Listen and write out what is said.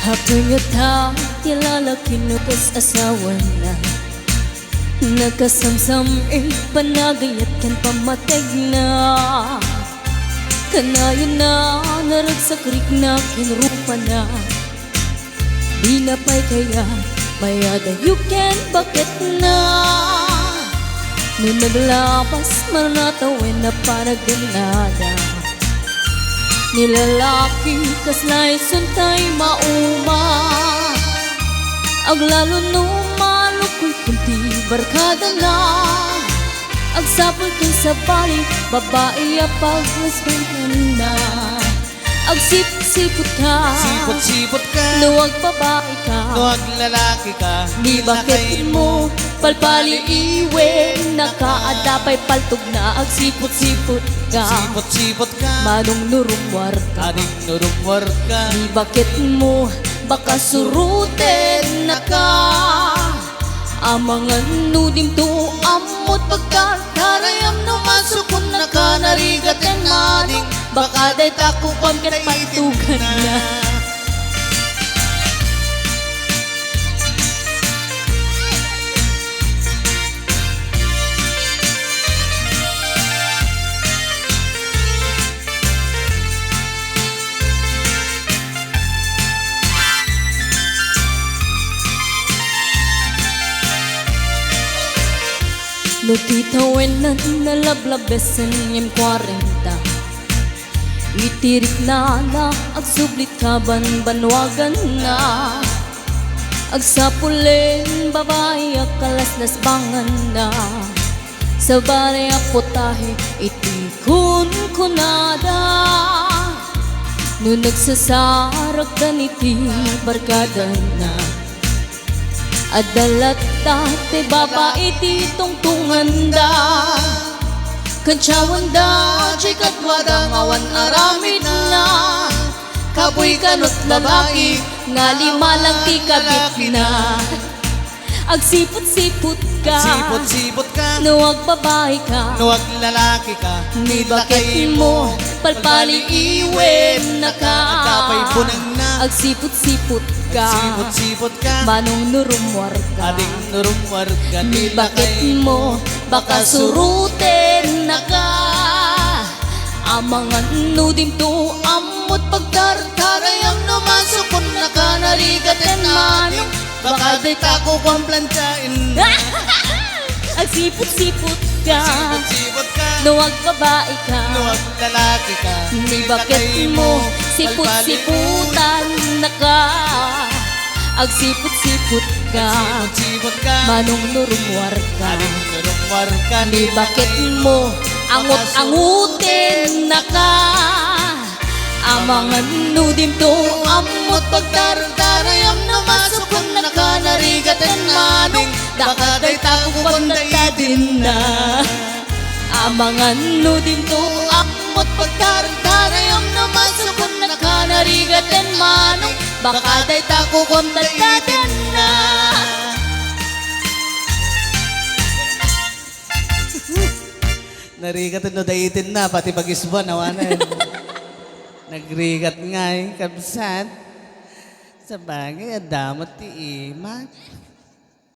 Hapon nga ta, ti lalaki no kas asawa na. Nakasamsam panagayat kan pamateg na. Kanayon na, naragsakrik na kinrupa na. Di na pa'y kaya, mayada you can bakit na. Nung naglabas, manatawin na panagdanada. Nilalaki kaslay suntay mauma. Aglalo no malukoy kunti barkada na. Agsapol kay sa bali babae apag-husband na. Agsipot-sipot ka, Sipot-sipot ka, luwag babae ka, luwag lalaki ka. di bakit mo palpali iwe. Nakaadapay paltog na agsipot-sipot ka. Sipot-sipot ka, Manong nurumwar ka, ading nurumwar ka. di bakit mo baka suruten na ka. Amangan nudim to amot pagkakarayam no masukon na ka narigat yan manong. Baka day takupan kat patugan na. Nutitawin na nalablabesan yung 40. Itirik na agsublit ka banwagan na. Agsapulin babae akalas nasbangan na. Sa baray apotahe itikun kunada. Nung nagsasarag ganiti barkada na. Adalat dati babae ti tungtungan da. Kantsawan da, chikadwada ngawan aramid na. Kapoy kanot lalaki, nga lima lang ti kabit na. Agsipot-sipot ka, Sipot-sipot ka, nuwag babae ka, luwag lalaki ka. ni bakit mo palpali iwen na ka. Kapay punang na, Agsipot-sipot ka, sipot-sipot ka, manong nurumwar ka, ading nurumwar ka. ni bakit mo baka suruten na ka. Amangan nudim to amot pagkarkarayam no masukon na ka narigat yan manong. Baka day tako kong plantsain na. Agsipot-sipot ka, Sipot-sipot ka, nuwag babae ka, luwag lalaki ka. ni bakit mo sipot-siputan na ka. Agsipot-sipot ka, Sipot ka, manong nurumwar ka, ading nurumwar ka. ni bakit mo angot-angutin na ka. Amangan nudim to amot pagdardarayam na masukon na ka narigat yan manong. Baka day takupan na din na. Amangan nudim to amot pagdardarayam na masukon na ka narigat yan manong. Baka day takupan na din na. Narigat no daitin na, pati pag-isbo nawanan. Nagrigat nga kabsat. Sa bagay, adamot ti imat.